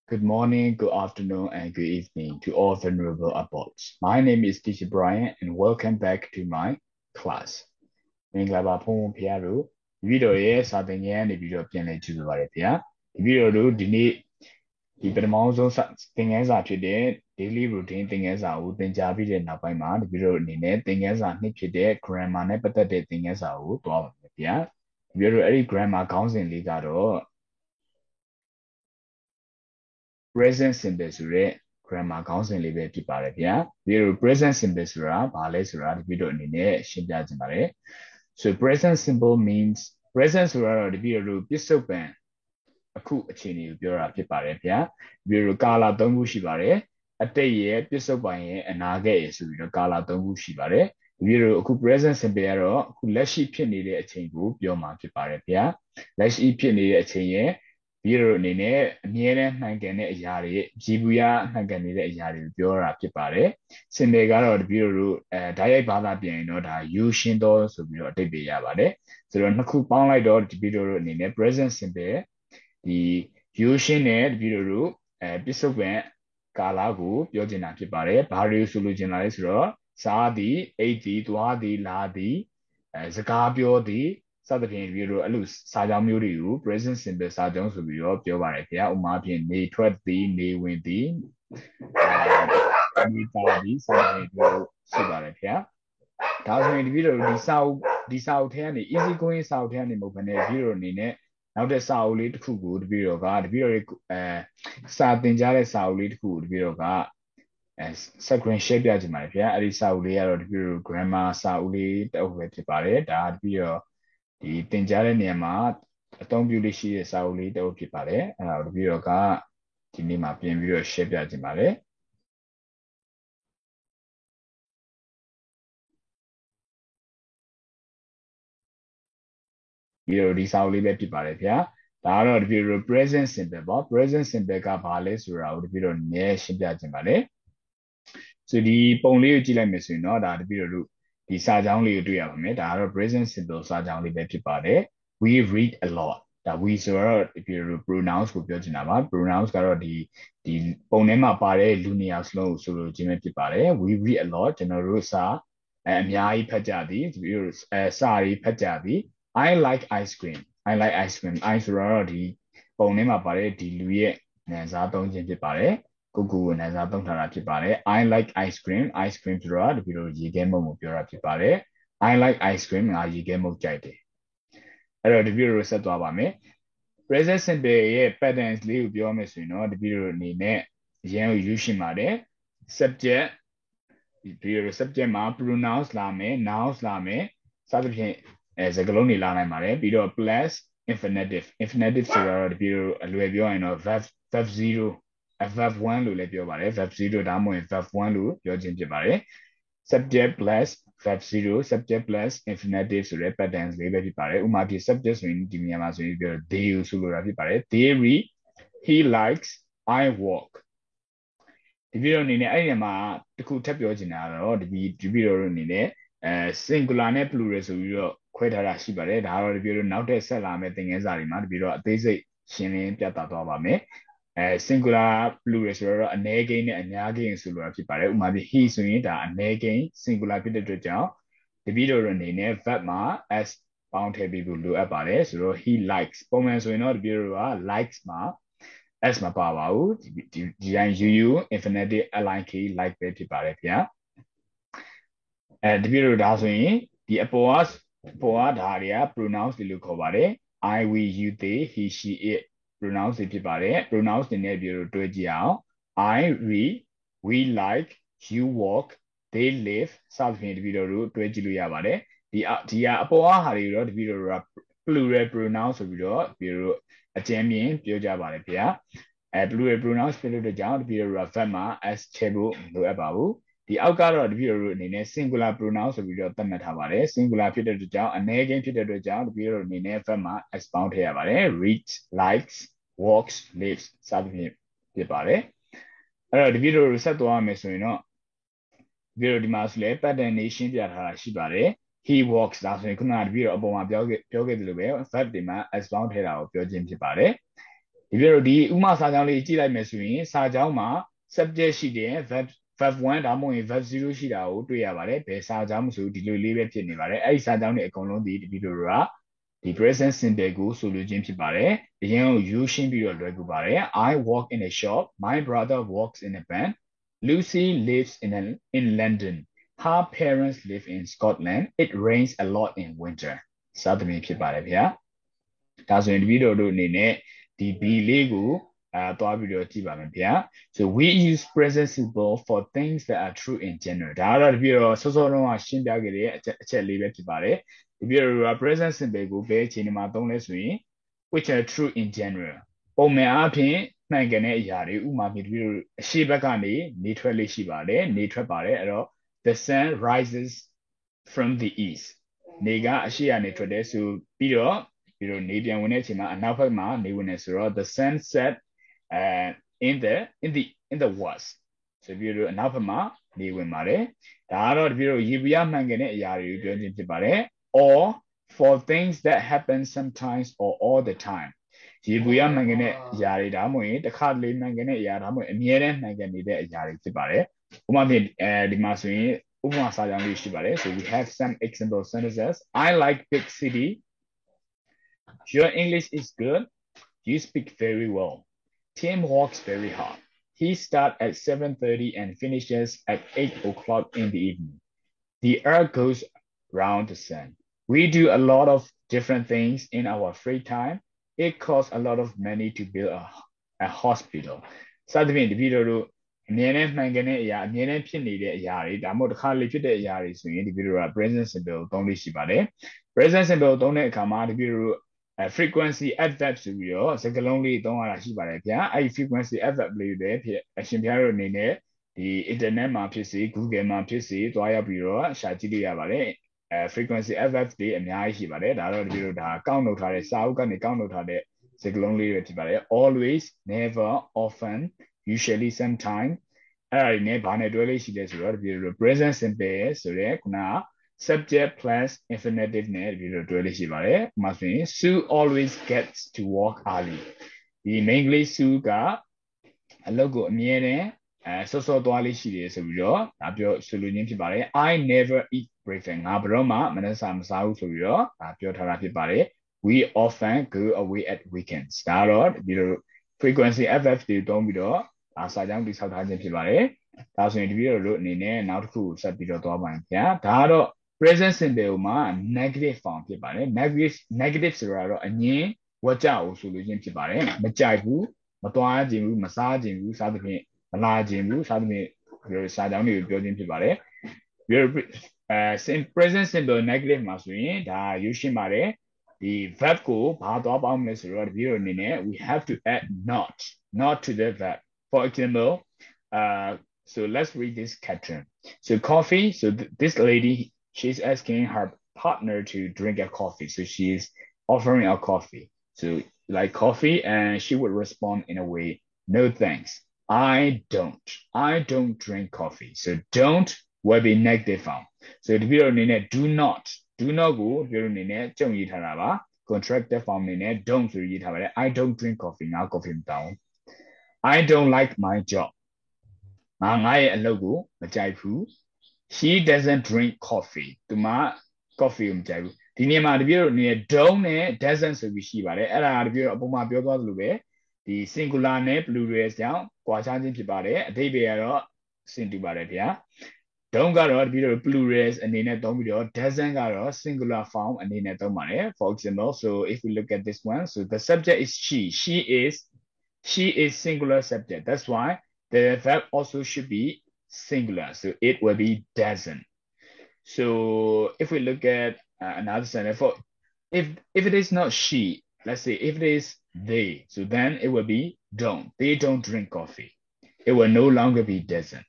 Good morning, good afternoon, and good evening to all venerable adults. My name is Teacher Brian, and welcome back to my class. မင်္ဂလာပါဖုန်းဖုန်းဖျားတို့ဒီဗီဒီယိုရဲ့စာသင်ခန်းကနေပြီးတော့ပြန်လည်ကြည့်ဆိုပါရစေဗျာဒီဗီဒီယိုတို့ဒီနေ့ဒီပထမဆုံးသင်ခန်းစာဖြစ်တဲ့ daily routine သင်ခန်းစာကိုသင်ကြားပြီးတဲ့နောက်ပိုင်းမှာဒီဗီဒီယိုအနေနဲ့သင်ခန်းစာနှစ်ဖြစ်တဲ့ grammar နဲ့ပတ်သက်တဲ့သင်ခန်းစာကိုတွားပါမယ်ဗျာဒီဗီဒီယိုအဲ့ဒီ grammar ခေါင်းစဉ်လေးကတော့ present simple ဆိုတဲ့ grammar ခေါင်းစဉ်လေးပဲဖြစ်ပါတယ်ဗျာဒီလို present simple ဆိုတာဘာလဲဆိုတာဒီဗီဒီယိုအနေနဲ့ရှင်းပြခြင်းပါတယ် so present simple means present ဆိုတာတော့ဒီဗီဒီယိုလိုပစ္စုပန်အခုအခြေအနေကိုပြောတာဖြစ်ပါတယ်ဗျာဒီဗီဒီယိုကာလ၃ခုရှိပါတယ်အတိတ်ရဲ့ပစ္စုပန်ရဲ့အနာဂတ်ရဲ့ဆိုပြီးတော့ကာလ၃ခုရှိပါတယ်ဒီဗီဒီယိုအခု present simple ကတော့အခုလက်ရှိဖြစ်နေတဲ့အချိန်ကိုပြောမှာဖြစ်ပါတယ်ဗျာလက်ရှိဖြစ်နေတဲ့အချိန်ရဲ့ဒီလိုအနေနဲ့အမြဲတမ်းမှန်ကန်တဲ့အရာတွေကြည်ပူရမှန်ကန်နေတဲ့အရာတွေကိုပြောတာဖြစ်ပါတယ်စင်တယ်ကတော့ဒီလိုလိုဓာတ်ရိုက်ဘာသာပြန်ရင်တော့ဒါ you ရှင်းတော့ဆိုပြီးတော့အဓိပ္ပာယ်ရပါတယ်ဆိုတော့နှစ်ခုပေါင်းလိုက်တော့ဒီဗီဒီယိုတို့အနေနဲ့ present simple ဒီ you ရှင်းတဲ့ဒီဗီဒီယိုတို့ပစ္စုပန်ကာလကိုပြောချင်တာဖြစ်ပါတယ်ဘာတွေဆိုလိုချင်တာလဲဆိုတော့စားသည်အိတ်သည်သွားသည်လာသည်စကားပြောသည်စသဖြင့်ဒီလိုအဲ့လိုစာကြောင်းမျိုးတွေကို present simple စာကြောင်းဆိုပြီးတော့ပြောပါတယ်ခင်ဗျာဥပမာဖြင့်နေထွက်သည်နေဝင်သည်ဒီပါသည်စသဖြင့်ပြောရှိပါတယ်ခင်ဗျာဒါဆိုရင်ဒီဗီဒီယိုဒီစာအုပ်ထဲကနေ easy going စာအုပ်ထဲကနေမဟုတ်ဘဲနဲ့ဗီဒီယိုအနေနဲ့နောက်တဲ့စာအုပ်လေးတစ်ခုကိုဒီဗီဒီယိုစာသင်ကြားတဲ့စာအုပ်လေးတစ်ခုကိုဒီဗီဒီယိုကscreen share ပြချင်ပါတယ်ခင်ဗျာအဲ့ဒီစာအုပ်လေးကတော့ဒီဗီဒီယို grammar စာအုပ်လေးတစ်အုပ်ပဲဖြစ်ပါတယ်ဒါဒီဗီဒီယိုဒီသင်ကြားတဲ့နေရာမှာအသုံးပြုလို့ရှိတဲ့စာအုပ်လေးတစ်အုပ်ဖြစ်ပါတယ်အဲ့ဒါကိုဒီဗီဒီယိုကဒီနေ့မှာပြင်ပြီးတော့ share ပြချင်ပါတယ်ပြီးတော့ဒီစာအုပ်လေးပဲဖြစ်ပါတယ်ဗျာဒါကတော့ဒီဗီဒီယို present simple ပေါ့ present simple ကဘာလဲဆိုတာကိုဒီဗီဒီယိုနည်းရှင်းပြချင်ပါတယ်ဆိုဒီပုံလေးကိုကြည့်လိုက်မယ်ဆိုရင်တော့ဒါဒီဗီဒီယိုတို့ဒီစာကြောင်းလေးကိုတွေ့ရပါမယ်ဒါကတော့ present simple စာကြောင်းလေးပဲဖြစ်ပါတယ် we read a lot ဒါ we ဆိုတော့ဒီဗီဒီယို pronouns ကိုပြောချင်တာပါ pronouns ကတော့ဒီပုံထဲမှာပါတဲ့လူနေရာစလုံးကိုဆိုလိုခြင်းပဲဖြစ်ပါတယ် we read a lot ကျွန်တော်တို့စာအများကြီးဖတ်ကြသည်ဒီဗီဒီယိုစာတွေဖတ်ကြသည် I like ice cream I like ice cream I ဆိုတော့ဒီပုံထဲမှာပါတဲ့ဒီလူရဲ့နာမ်စားသုံးခြင်းဖြစ်ပါတယ်ကိုနာမ်စားသုံးထားတာဖြစ်ပါတယ် I like ice cream ice cream ဆိုတော့ဒီဗီဒီယိုရေခဲမုန့်ကိုပြောတာဖြစ်ပါတယ် I like ice cream ငါရေခဲမုန့်ကြိုက်တယ်အဲ့တော့ဒီဗီဒီယိုဆက်သွားပါမယ် present simple ရဲ့ patterns လေးကိုပြောမယ်ဆိုရင်တော့ဒီဗီဒီယိုအနေနဲ့အရင်ကိုယူရှင်းပါတယ် subject ဒီဗီဒီယို subject မှာ pronouns လာမယ် nouns လာမယ်စသဖြင့်စကားလုံးတွေလာနိုင်ပါတယ်ပြီးတော့ plus infinitive ဆိုတော့ဒီဗီဒီယိုအလွယ်ပြောရင်တော့ verb 0 verb 1လို့လည်းပြောပါတယ် verb 0ဒါမှမဟုတ် verb 1လို့ပြောခြင်းဖြစ်ပါတယ် subject plus verb 0 subject plus infinitive ဆိုတဲ့ patterns လေးပဲဖြစ်ပါတယ်ဥပမာဒီ subject ဆိုရင်ဒီနေရာမှာဆိုရင်ပြော they ကိုဆိုလိုတာဖြစ်ပါတယ် they read he likes I walk ဒီဗီဒီယိုအနေနဲ့အဲ့ဒီမှာတခုထပ်ပြောချင်တာကတော့ဒီဗီဒီယိုအနေနဲ့singular နဲ့ plural ဆိုပြီးတော့ခွဲထားတာရှိပါတယ်ဒါကတော့ဒီဗီဒီယိုနောက်တဲ့ဆက်လာမယ့်သင်ခန်းစာတွေမှာဒီဗီဒီယိုအသေးစိတ်ရှင်းလင်းပြသသွားပါမယ်singular plural ဆိုတော့အနည်းကိန်းနဲ့အများကိန်းဆိုလိုတာဖြစ်ပါတယ်ဥပမာပြ he ဆိုရင်ဒါအနည်းကိန်း singular ဖြစ်တဲ့အတွက်ကြောင့်ဒီဗီဒီယိုအနေနဲ့ verb မှာ s ပေါင်းထည့်ပြီးလို့လိုအပ်ပါတယ်ဆိုတော့ he likes ပုံမှန်ဆိုရင်တော့ဒီဗီဒီယိုက likes မှာ s မပါပါဘူးဒီတိုင်း uu infinitive like like ပဲဖြစ်ပါတယ်ဗျာဒီဗီဒီယိုဒါဆိုရင်ဒီအပေါ်ကဒါတွေက pronouns တွေလို့ခေါ်ပါတယ် I we you they he she it pronouns တွေဖြစ်ပါတယ် pronouns တွေနဲ့ဗီဒီယိုတွေ့ကြည့်အောင် I read we like you walk they live စသဖြင့်ဒီဗီဒီယိုတို့တွေ့ကြည့်လို့ရပါတယ်ဒီကအပေါ်ဟာတွေတော့ဒီဗီဒီယိုက plural pronouns ဆိုပြီးတော့ဗီဒီယိုအကျဉ်းမြင်ပြောကြပါတယ်ဗျာplural pronouns ဖြစ်လို့ကြောင့်ဒီဗီဒီယိုက verb မှာ s ထည့်ဖို့မလိုအပ်ပါဘူးဒီအောက်ကတော့ဒီဗီဒီယိုအနေနဲ့ singular pronoun ဆိုပြီးတော့သတ်မှတ်ထားပါတယ် singular ဖြစ်တဲ့အတွက်ကြောင့်အနည်းကိန်းဖြစ်တဲ့အတွက်ကြောင့်ဒီဗီဒီယိုအနေနဲ့ verb မှာ s ပေါင်းထည့်ရပါတယ် reads likes walks lives စသဖြင့်ဖြစ်ပါတယ်အဲ့တော့ဒီဗီဒီယိုကိုဆက်သွားမယ်ဆိုရင်တော့ဗီဒီယိုဒီမှာဆိုလဲ pattern တွေရှင်းပြထားတာရှိပါတယ် he walks ဒါဆိုရင်ခုနကဒီဗီဒီယိုအပေါ်မှာပြောခဲ့သလိုပဲ verb တွေမှာ s ပေါင်းထည့်တာကိုပြောခြင်းဖြစ်ပါတယ် ဒီလိုဒီဥမာစာကြောင်းလေးကြည့်လိုက်မယ်ဆိုရင်စာကြောင်းမှာ subject ရှိတယ် verb 1ဒါမှမဟုတ် verb 0ရှိတာကိုတွေ့ရပါတယ်ဘယ်စာကြောင်းမဆိုဒီလိုလေးပဲဖြစ်နေပါတယ်အဲ့ဒီစာကြောင်းတွေအကုန်လုံးဒီဗီဒီယိုကဒီ present simple ကိုဆိုလိုခြင်းဖြစ်ပါတယ်အရင်ကယူရှင်းပြီးတော့လွယ်ကူပါတယ် I work in a shop my brother works in a bank Lucy lives in London her parents live in Scotland it rains a lot in winter စသဖြင့်ဖြစ်ပါတယ်ဗျာဒါဆိုရင်ဒီဗီဒီယိုတို့အနေနဲ့ဒီ B လေးကိုသွားပြီးတော့ကြည့်ပါမယ်ဗျာ so we use present simple for things that are true in general ဒါကတော့ဒီဗီဒီယိုစောစောတုန်းကရှင်းပြခဲ့တဲ့အချက်လေးပဲဖြစ်ပါတယ်ဒီဗီဒီယိုက present simple ကိုဘယ်အချိန်မှာသုံးလဲဆိုရင် which are true in general ပုံမှန်အားဖြင့်မှန်ကန်တဲ့အရာတွေဥပမာဒီဗီဒီယိုအရှိဘက်ကနေနေထွက်လေးရှိပါတယ်နေထွက်ပါတယ်အဲ့တော့ the sun rises from the east နေကအရှိကနေထွက်တယ်ဆိုပြီးတော့ပြီးတော့နေပြန်ဝင်တဲ့အချိန်မှာအနောက်ဘက်မှာနေဝင်နေဆိုတော့ the sun set in the west ဆိုပြီးတော့အနောက်ဘက်မှာနေဝင်ပါတယ်ဒါကတော့ပြီးတော့ရေပြားမှန်ကန်တဲ့အရာတွေကိုပြောခြင်းဖြစ်ပါတယ် or for things that happen sometimes or all the time ရေပြားမှန်ကန်တဲ့အရာတွေဒါမှမဟုတ်တစ်ခါတလေမှန်ကန်တဲ့အရာဒါမှမဟုတ်အမြဲတမ်းမှန်ကန်နေတဲ့အရာတွေဖြစ်ပါတယ်ဥပမာဖြင့်ဒီမှာဆိုရင်ဥပမာစာကြောင်းလေးရှိပါတယ် so we have some example sentences I like big city your English is good you speak very well Tim works very hard. He starts at 7:30 and finishes at 8 o'clock in the evening. The earth goes round the sun. We do a lot of different things in our free time. It costs a lot of money to build a hospital. စသဖြင့်ဒီဗီဒီယိုတို့အမြဲတမ်းမှန်ကန်တဲ့အရာအမြဲတမ်းဖြစ်နေတဲ့အရာတွေဒါမှမဟုတ်တစ်ခါလေဖြစ်တဲ့အရာတွေဆိုရင်ဒီဗီဒီယိုက present simple ကိုသုံးလို့ရှိပါတယ် present simple ကိုသုံးတဲ့အခါမှာဒီဗီဒီယိုfrequency adverb ဆိုပြီးတော့စကားလုံးလေးသုံးရတာရှိပါတယ်ဗျာအဲ့ဒီ frequency adverb လေးတွေဖြစ်အရှင်ပြတို့အနေနဲ့ဒီ internet မှာဖြစ်စေ Google မှာဖြစ်စေသွားရောက်ပြီးတော့ရှာကြည့်လို့ရပါတယ်frequency adverb တွေအများကြီးရှိပါတယ်ဒါတော့ဒီလိုဒါကောက်နှုတ်ထားတဲ့စာအုပ်ကနေကောက်နှုတ်ထားတဲ့စကားလုံးလေးတွေဖြစ်ပါတယ် always never often usually sometime အဲ့ဒါတွေနဲ့ဘာနဲ့တွဲလေးရှိလဲဆိုတော့ဒီလို present simple ဆိုတဲ့ခုနကsubject plus infinitive နဲ့ဒီလိုတွဲလေးရှိပါတယ်။ဥပမာဆိုရင် Sue always gets to work early ဒီ main ကလေး Sue ကအလုပ်ကိုအမြဲတမ်းစောစောသွားလေးရှိတယ်ဆိုပြီးတော့ဒါပြောဆိုလိုခြင်းဖြစ်ပါတယ် I never eat breakfast ငါဘယ်တော့မှမနက်စာမစားဘူးဆိုပြီးတော့ဒါပြောထားတာဖြစ်ပါတယ် We often go away at weekends ဒါတော့ဒီလို frequency adverb တွေတုံးပြီးတော့ဒါစာကြောင်းတိဆောက်ထားခြင်းဖြစ်ပါတယ်ဒါဆိုရင်ဒီဗီဒီယိုတို့အနေနဲ့နောက်တစ်ခုဆက်ပြီးတော့သွားပါမယ်ဗျာဒါကတော့ present simple မှာ negative form ဖြစ်ပါတယ် negative ဆိုတာတော့အငြင်းဝကြအောင်ဆိုလို့ချင်းဖြစ်ပါတယ်မကြိုက်ဘူးမသွားခြင်းဘူးမစားခြင်းဘူးစသဖြင့်မလာခြင်းဘူးစသဖြင့်ဒီစာကြောင်းတွေကိုပြောခြင်းဖြစ်ပါတယ်ပြီးတော့present simple negative မှာဆိုရင်ဒါရွှေ့ရှင်းပါတယ်ဒီ verb ကိုဘာသွားပေါင်းမလဲဆိုတော့ဒီဗီဒီယိုအနေနဲ့ we have to add not to the verb for example so let's read this caption so coffee so this lady she's asking her partner to drink a coffee so she's offering a coffee so like coffee and she would respond in a way no thanks I don't drink coffee so don't will be negative form so the videoအနေနဲ့ do not ကိုပြောလို့အနေနဲ့ကြုံရေးထားတာပါ contracted form အနေနဲ့ don't ဆိုရေးထားပါတယ် I don't drink coffee ငါ coffee မတောင်း I don't like my job ငါရဲ့အလုပ်ကိုမကြိုက်ဘူး she doesn't drink coffee သူမ coffee ကိုမကြိုက်ဘူးဒီနေ့မှာတပြည့်တို့အနေနဲ့ don't နဲ့ doesn't ဆိုပြီးရှိပါတယ်အဲ့ဒါတပြည့်တို့အပေါ်မှာပြောသွားသလိုပဲဒီ singular နဲ့ plural ကြောင့်ကွာခြားခြင်းဖြစ်ပါတယ်အဓိပ္ပာယ်ကတော့ဆင်တူပါတယ်ဗျာ don't ကတော့တပြည့်တို့ plural အနေနဲ့သုံးပြီးတော့ doesn't ကတော့ singular form အနေနဲ့သုံးပါတယ် for example so if we look at this one so the subject is she is singular subject that's why the verb also should be singular so it will be doesn't so if we look at another sentence for if it is not she let's say if it is they so then it will be they don't drink coffee it will no longer be doesn't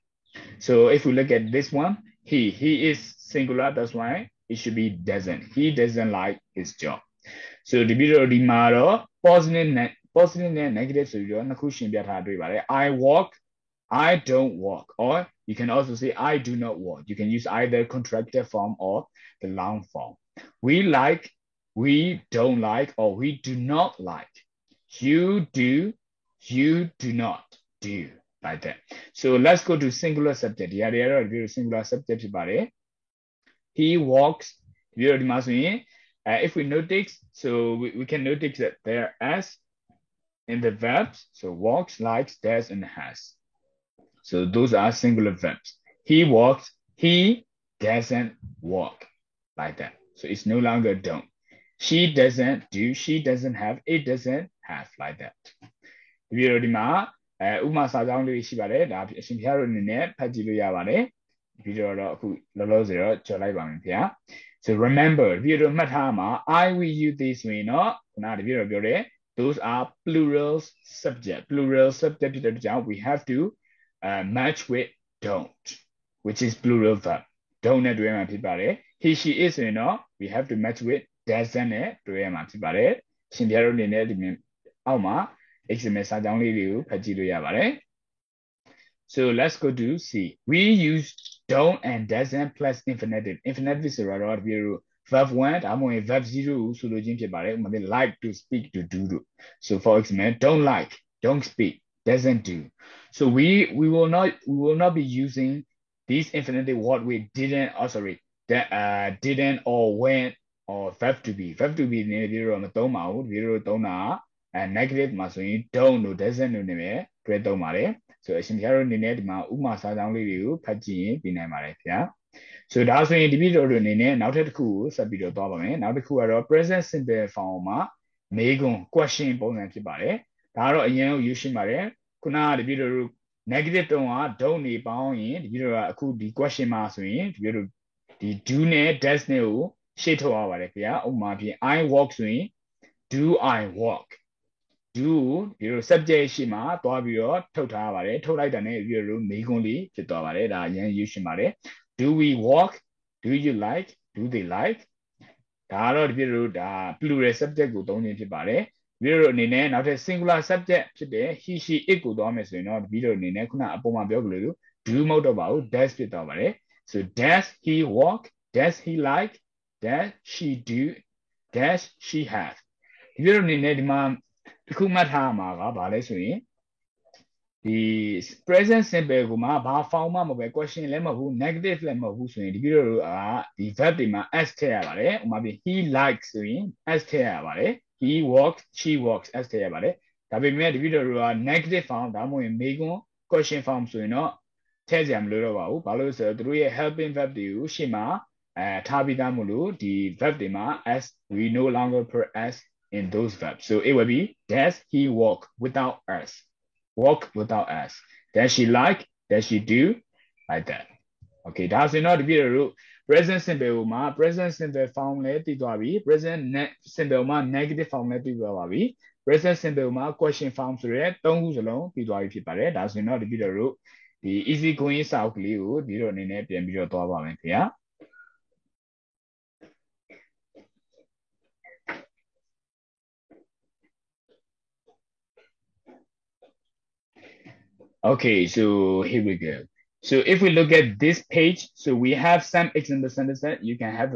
so if we look at this one he is singular that's why it should be doesn't he doesn't like his job so the video di ma ro positive နဲ့ negative ဆိုပြီးတော့နှစ်ခုရှင်းပြထားတွေ့ပါတယ် I walk I don't walk or you can also say I do not walk you can use either contracted form or the noun form we like we don't like or we do not like You do, you do not do, like that. So let's go to singular subject. Yeah, there are singular subject. He walks. If we notice, so we can notice that there as in the verbs. So walks, likes, does, and has. So those are singular verbs. He walks, he doesn't walk, like that. So it's no longer don't. She doesn't do, she doesn't have, it doesn't have, like that. ဒီလိုဒီမှာဥမာစာကြောင်းလေးရှိပါတယ်ဒါအရှင်ဖျားတို့အနေနဲ့ဖတ်ကြည့်လို့ရပါတယ်ဒီတော့အခုလောလောဆယ်တော့ကြော်လိုက်ပါမယ်ခင်ဗျာ so remember ဒီလိုမှတ်ထားမှာ I we you they ဆိုရင်တော့ခုနတပြည့်တော့ပြောတယ် those are plural subject ဖြစ်တဲ့ကြောင့် we have to match with don't which is plural verb don't နဲ့တွေ့ရမှာဖြစ်ပါတယ် he she is ဆိုရင်တော့ we have to match with doesn't နဲ့တွေ့ရမှာဖြစ်ပါတယ်ရှင်ဖျားတို့အနေနဲ့ဒီအောက်မှာ XML စာကြောင်းလေးတွေကိုဖတ်ကြည့်လို့ရပါတယ် so let's go to C we use don't and doesn't plus infinitive ဆိုတော့ဒီလို verb 1ဒါမှမဟုတ် verb 0ကိုဆိုလိုခြင်းဖြစ်ပါတယ်ဥပမာ like to speak to do တို့ so for example don't like don't speak doesn't do so we will not be using these infinitive word we didn't didn't or went or verb to be နေပြီးတော့မသုံးပါဘူးဒီလိုသုံးတာnegative မှာဆိုရင် don't တို့ doesn't တို့နဲ့ပဲတွဲသုံးပါတယ်ဆိုအရှင်ဖျားတို့အနေနဲ့ဒီမှာဥပမာစာကြောင်းလေးတွေကိုဖတ်ကြည့်ရင်ပြနိုင်ပါတယ်ခင်ဗျာဆိုဒါဆိုရင်ဒီဗီဒီယိုတို့အနေနဲ့နောက်ထပ်တစ်ခုကိုဆက်ပြီးတော့သွားပါမယ်နောက်တစ်ခုကတော့ present simple form မှာမေးခွန်း question ပုံစံဖြစ်ပါတယ်ဒါကတော့အရင်ကယူရှင်းပါတယ်ခုနကဒီဗီဒီယိုတို့ negative တုံးက don't နေပေါင်းရင်ဒီဗီဒီယိုကအခုဒီ question မှာဆိုရင်ဒီဗီဒီယိုတို့ဒီ do နဲ့ does နဲ့ကိုရှေ့ထုတ်ရပါတယ်ခင်ဗျာဥပမာဖြင့် I walk ဆိုရင် do I walk do ဒီလို subject ရှိမှာတွားပြီးတော့ထုတ်ထားပါတယ်ထုတ်လိုက်တာနဲ့ဒီလိုမေးခွန်းလေးဖြစ်သွားပါတယ်ဒါအရင်ယူရှင်းပါတယ် do we walk do you like do they like ဒါကတော့ဒီလိုဒါ plural subject ကိုသုံးခြင်းဖြစ်ပါတယ်ဒီလိုအနေနဲ့နောက်ထပ် singular subject ဖြစ်တဲ့ he she it ကိုသွားမယ်ဆိုရင်တော့ဒီလိုအနေနဲ့ခုနအပေါ်မှာပြောကြလို့ do မဟုတ်တော့ပါဘူး does ဖြစ်သွားပါတယ် so does he walk does he like does she do does she have ဒီလိုအနေနဲ့ဒီမှာတခုမှတ်ထားမှာကဘာလဲဆိုရင်ဒီ present simple ကိုမှဘာ form မှမဟုတ်ပဲ question လည်းမဟုတ်ဘူး negative လည်းမဟုတ်ဘူးဆိုရင်ဒီလိုကဒီ verb တွေမှာ s ထည့်ရပါတယ်ဥပမာပြ he likes ဆိုရင် s ထည့်ရပါတယ် he walks she walks s ထည့်ရပါတယ်ဒါပေမဲ့ဒီလိုက negative form ဒါမှမဟုတ်မေးခွန်း question form ဆိုရင်တော့ထည့်စရာမလိုတော့ပါဘူးဘာလို့လဲဆိုတော့သူတို့ရဲ့ helping verb တွေကိုရှေ့မှာထားပြီးသားမို့လို့ဒီ verb တွေမှာ s we no longer put s in those verbs. So it will be, does he walk without us? Walk without us. Does she like? Does she do? Like that. Okay, that's not the root. Present simple ma, present simple form let it be. Present simple ma, negative form let it be. Present simple ma, question form so that don't use alone. That's not the root. The easy going south liu, the root in it and be your top of it. Okay, so here we go. So if we look at this page, so we have some example sentences. You can have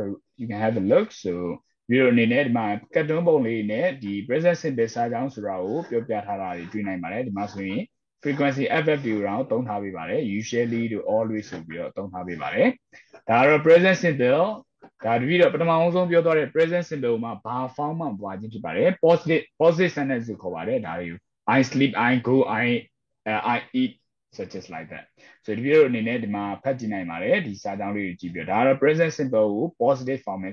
a look. So we don't need it. My cartoon only need the present simple side down so row. Pure piatara doing nine minute. Mastery frequency FF around don't have it. Usually do always be don't have it. That are present simple. That video, but my own your present simple. My bar form of watching positive sentence to cover it. Are you? I sleep. I go. I eat such as like that. So if you're in the page name, these are down to present simple positive form.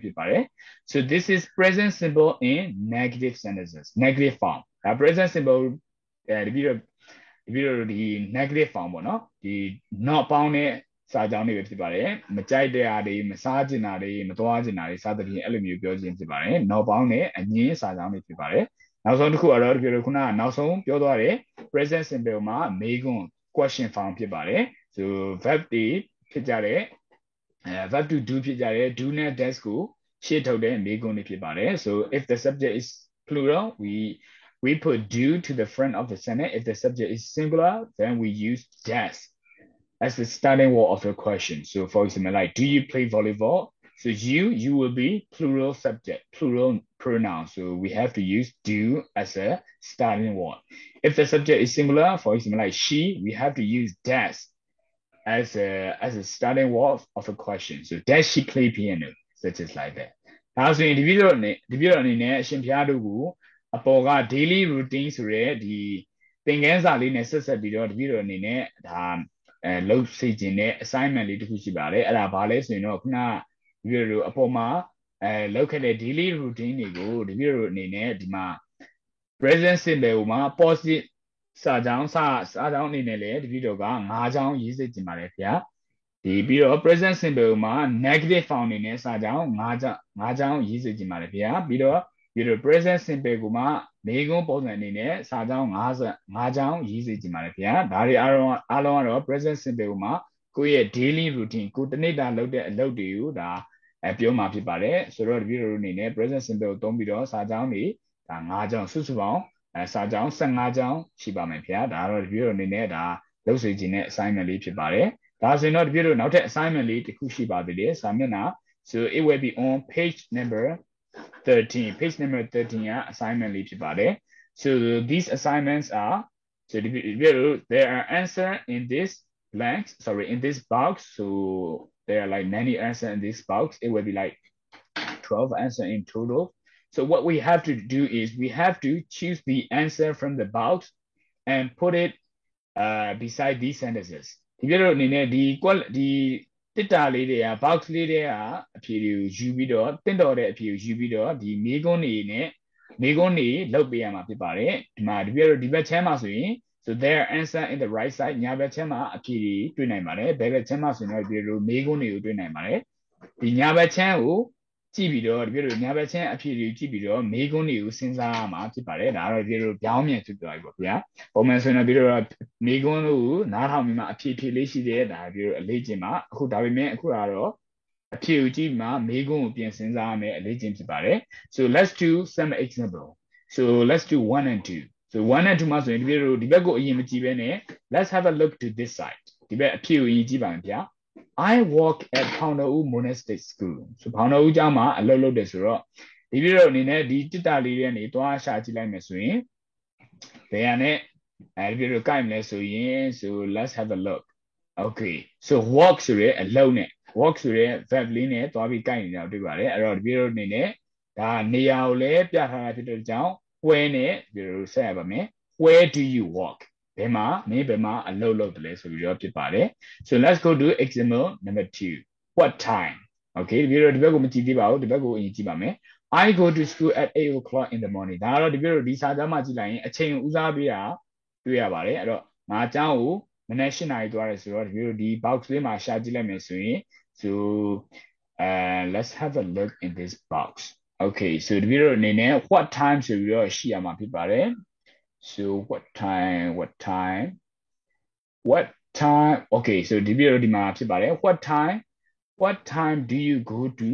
So this is present simple in negative sentences, negative form. Present simple, the negative form, the not found it. စာကြောင်းတွေပဲဖြစ်ပါတယ်မကြိုက်တဲ့အရာတွေမစားကျင်တာတွေမသွားကျင်တာတွေစသဖြင့်အဲ့လိုမျိုးပြောခြင်းဖြစ်ပါတယ်နောက်ပေါင်းနဲ့အငင်းစာကြောင်းတွေဖြစ်ပါတယ်နောက်ဆုံးတစ်ခုကတော့ဒီလိုခုနကနောက်ဆုံးပြောသွားတယ် present simple မှာမေးခွန်း question form ဖြစ်ပါတယ် so verb တွေဖြစ်ကြတယ်verb to do ဖြစ်ကြတယ် do နဲ့ does ကိုရှေ့ထုတ်တဲ့မေးခွန်းတွေဖြစ်ပါတယ် so if the subject is plural we put do to the front of the sentence if the subject is singular then we use does as the starting word of the question. So for example, like, do you play volleyball? So you will be plural subject, plural pronoun. So we have to use do as a starting word. If the subject is singular, for example, like she, we have to use does as a starting word of a question. So does she play piano? Such as like that. ဒါဆိုရင်ဒီvideoအနေနဲ့အရှင်ဖျားတို့ကိုအပေါ်က daily routine ဆိုရဲဒီသင်ခန်းစာလေးနဲ့ဆက်ဆက်ပြီးတော့ဒီ video အနေနဲ့ဒါလုပ်စေခြင်းနဲ့ assignment လေးတစ်ခုရှိပါတယ်အဲ့ဒါဘာလဲဆိုရင်တော့ခုန video တို့အပေါ်မှာလုပ်ခဲ့တဲ့ daily routine တွေကိုဒီ video အနေနဲ့ဒီမှာ present simple ကိုမှာ positive စာကြောင်းအနေနဲ့လည်းဒီ video က5ကြောင်းရေးစေခြင်းပါတယ်ခင်ဗျာဒီပြီးတော့ present simple မှာ negative form အနေနဲ့စာကြောင်း5ကြောင်းရေးစေခြင်းပါတယ်ခင်ဗျာပြီးတော့ present simple ကိုမှမေးခွန်းပုံစံအနေနဲ့စာကြောင်း5ကြောင်းရေးစေခြင်းပါတယ်ခင်ဗျာဒါတွေအားလုံးကတော့ present simple ကိုမှကိုယ့်ရဲ့ daily routine ကိုတနေ့တာလုပ်တဲ့အလုပ်တွေကိုဒါပြောမှာဖြစ်ပါတယ်ဆိုတော့ဒီ video အနေနဲ့ present simple ကိုသုံးပြီးတော့စာကြောင်းတွေဒါ5ကြောင်းစုစုပေါင်းစာကြောင်း15ကြောင်းရှိပါမယ်ခင်ဗျာဒါကတော့ဒီ video အနေနဲ့ဒါလုပ်စေခြင်းနဲ့ assignment လေးဖြစ်ပါတယ်ဒါဆိုရင်တော့ဒီ video နောက်ထပ် assignment လေးတစ်ခုရှိပါသေးတယ်စာမျက်နှာ so it will be on page number 13 page number 13 က assignment လေးဖြစ်ပါတယ် so these assignments are so there are answer in this blanks sorry in this box so there are like many answers in this box it will be like 12 answers in total so what we have to do is we have to choose the answer from the box and put it beside these sentences ဒီပြတော့အနေနဲ့ဒီတစ်တာလေးတွေက box လေးတွေကအဖြေတွေကိုယူပြီးတော့တင့်တော်တဲ့အဖြေကိုယူပြီးတော့ဒီမေးခွန်းတွေလုပ်ပေးရမှာဖြစ်ပါတယ်ဒီမှာဒီပြတော့ဒီဘက်ချမ်းမှာဆိုရင် so there answer in the right side ညာဘက်ချမ်းမှာအဖြေတွေတွေ့နိုင်ပါတယ်ဘယ်ဘက်ချမ်းမှာဆိုရင်တော့ဒီလိုမေးခွန်းတွေကိုတွေ့နိုင်ပါတယ်ဒီညာဘက်ချမ်းကိုကြည့်ပြီးတော့ဒီပြတော့ညာဘက်ချမ်းအဖြေတွေကိုကြည့်ပြီးတော့မေးခွန်းတွေကိုစဉ်းစားရမှာဖြစ်ပါတယ်ဒါကတော့ဒီလိုပြောင်းမြန်ဖြစ်သွားပြီပေါ့ဗျာပုံမှန်ဆိုရင်တော့ဒီလိုမေးခွန်းကိုနားထောင်ပြီးမှအဖြေလေးရှိတယ်ဒါဒီလိုအလေးကျင့်ပါအခုဒါပေမဲ့အခုကတော့အဖြေကိုကြည့်မှမေးခွန်းကိုပြင်စဉ်းစားရမယ်အလေးကျင့်ဖြစ်ပါတယ် so let's do some example so let's do 1 and 2 so 1 and 2မှာဆိုရင်ဒီဘက်ကိုအရင်မကြည့်ဘဲနဲ့ let's have a look to this side ဒီဘက်အဖြေကိုအရင်ကြည့်ပါမယ်ဗျာI work at ဖောင်တော်ဦး Monastic School ဆိုဖောင်တော်ဦးကျောင်းမှာအလုပ်လုပ်တယ်ဆိုတော့ဒီvideoအနေနဲ့ဒီတစ်တာလေးတွေကနေသွားရှာကြည့်လိုက်မယ်ဆိုရင်ဘယ်ဟာနဲ့ဒီ video ကိုက်မလဲဆိုရင် so let's have a look okay so work ဆိုရဲအလုပ်နဲ့ work ဆိုရဲ verb လေးနဲ့သွားပြီးကိုက်နေတာတွေ့ပါတယ်အဲ့တော့ဒီ video အနေနဲ့ဒါနေရာကိုလည်းပြထားတာဖြစ်တဲ့ကြောင့် where နဲ့ video ဆက်ရပါမယ် where do you work ဘယ်မှာအလုပ်လုပ်တယ်လဲဆိုပြီးတော့ဖြစ်ပါတယ် so let's go to example number 2 what time okay ဒီဘက်ကိုမကြည့်သေးပါဘူးဒီဘက်ကိုအရင်ကြည့်ပါမယ် I go to school at 8 o'clock in the morning ဒါကတော့ဒီစာကြောင်းမှာကြည့်လိုက်ရင်အချိန်ကိုဦးစားပေးတာတွေ့ရပါတယ်အဲ့တော့ငါအကြောင်းကိုမနက်8 နာရီသွားတယ်ဆိုတော့ဒီ box လေးမှာရှာကြည့်လိုက်မယ်ဆိုရင် so let's have a look in this box okay so ဒီအနေနဲ့ what time ဆိုပြီးတော့ရှိရမှာဖြစ်ပါတယ် so what time okay so ဒီမှာဖြစ်ပါတယ် what time do you go to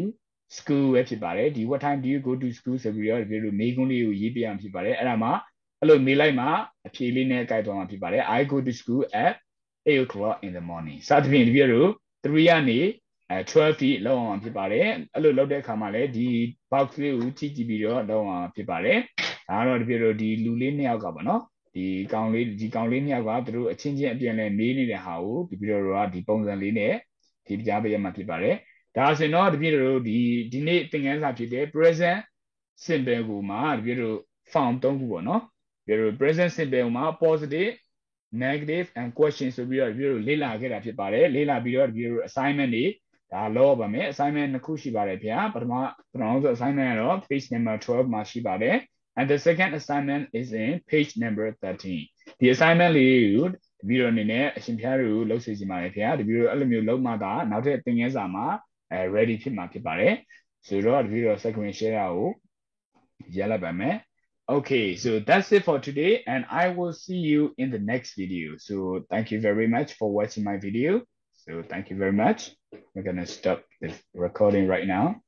school ပဲဖြစ်ပါတယ်ဒီ what time do you go to school ဆိုပြီးတော့ဒီလိုမေးခွန်းလေးကိုရေးပြရမှာဖြစ်ပါတယ်အဲ့ဒါမှာအဲ့လိုမေးလိုက်မှအဖြေလေးနဲ့ကြိုက်သွားမှာဖြစ်ပါတယ် I go to school at 8 o'clock in the morning စသဖြင့်ဒီလို3ကနေ12 feet လောက်အောင်ဖြစ်ပါတယ်အဲ့လိုလောက်တဲ့အခါမှာလည်းဒီ box လေးကိုကြည့်ပြီးတော့လောက်အောင်ဖြစ်ပါတယ်ဒါကတော့ဒီလူလေး2ယောက်ကပေါ့နော်ဒီကောင်လေး2ယောက်ကသူတို့အချင်းချင်းအပြန်လဲမေးနေတဲ့ဟာကိုဒီဒီပုံစံလေးနဲ့ဒီကြားပေးရမှာဖြစ်ပါတယ်ဒါဆိုရင်တော့ဒီနေ့သင်ခန်းစာဖြစ်တဲ့ present simple ကိုမှာform 3ခုပေါ့နော်present simple မှာ positive negative and question ဆိုပြီးတော့လေ့လာခဲ့တာဖြစ်ပါတယ်လေ့လာပြီးတော့assignment တွေဒါလောပါမယ် assignment 2ခုရှိပါတယ်ဗျာပထမဆုံး assignment ကတော့ page number 12မှာရှိပါတယ် and the second assignment is in page number 13ဒီ assignment လေးကိုဒီ video အနေနဲ့အရှင်ဖျားတွေကိုလုပ်စေချင်ပါတယ်ဗျာဒီ video အဲ့လိုမျိုးလုပ်မှသာနောက်ထပ်သင်ခန်းစာမှာready ဖြစ်မှာဖြစ်ပါတယ်ဆိုတော့ဒီ video second share ကိုရလိုက်ပါမယ် okay so that's it for today and I will see you in the next video so thank you very much for watching my video so thank you very much we're gonna stop the recording right now